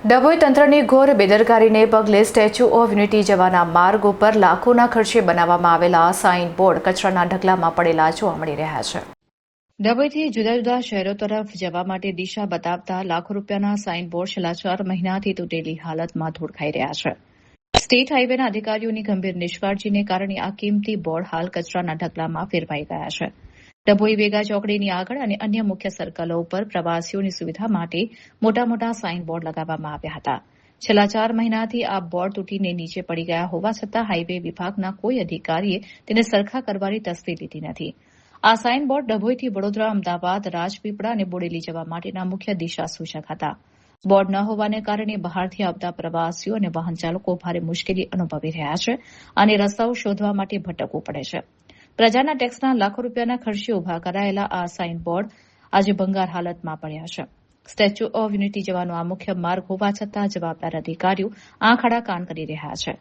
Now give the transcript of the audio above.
ડભોઈ તંત્રની ઘોર બેદરકારીને પગલે સ્ટેચ્યુ ઓફ યુનિટી જવાના માર્ગ ઉપર લાખોના ખર્ચે બનાવવામાં આવેલા સાઇન બોર્ડ કચરાના ઢગલામાં પડેલા જોવા મળી રહ્યા છે. ડભોઈથી જુદા જુદા શહેરો તરફ જવા માટે દિશા બતાવતા લાખો રૂપિયાના સાઇન બોર્ડ છેલ્લા 4 મહિનાથી તૂટેલી હાલતમાં ધૂળ ખાઈ રહ્યા છે. સ્ટેટ હાઇવેના અધિકારીઓની ગંભીર નિષ્કાળજીને કારણે આ કિંમતી બોર્ડ હાલ કચરાના ઢગલામાં ફેરવાઈ ગયા છે. ડભોઈ વેગા ચોકડીની આગળ અને અન્ય મુખ્ય સર્કલો ઉપર પ્રવાસીઓની સુવિધા માટે મોટા મોટા સાઇન બોર્ડ લગાવવામાં આવ્યા હતા. છેલ્લા 4 મહિનાથી આ બોર્ડ તૂટીને નીચે પડી ગયા હોવા છતાં હાઇવે વિભાગના કોઈ અધિકારીએ તેને સરખા કરવાની તસ્દી લીધી નથી. આ સાઇન બોર્ડ ડભોઈથી વડોદરા, અમદાવાદ, રાજપીપળા અને બોડેલી જવા માટેના મુખ્ય દિશા સૂચક હતા. બોર્ડ ન હોવાને કારણે બહારથી આવતા પ્રવાસીઓ અને વાહન ચાલકો ભારે મુશ્કેલી અનુભવી રહ્યા છે અને રસ્તાઓ શોધવા માટે ભટકવું પડે છે. પ્રજાના ટેક્સના લાખો રૂપિયાના ખર્ચે ઉભા કરાયેલા આ સાઇન બોર્ડ આજે ભંગાર હાલતમાં પડ્યા છે. સ્ટેચ્યુ ઓફ યુનિટી જવાનો આ મુખ્ય માર્ગ હોવા છતાં જવાબદાર અધિકારીઓ આંખ આડા કાન કરી રહ્યા છે.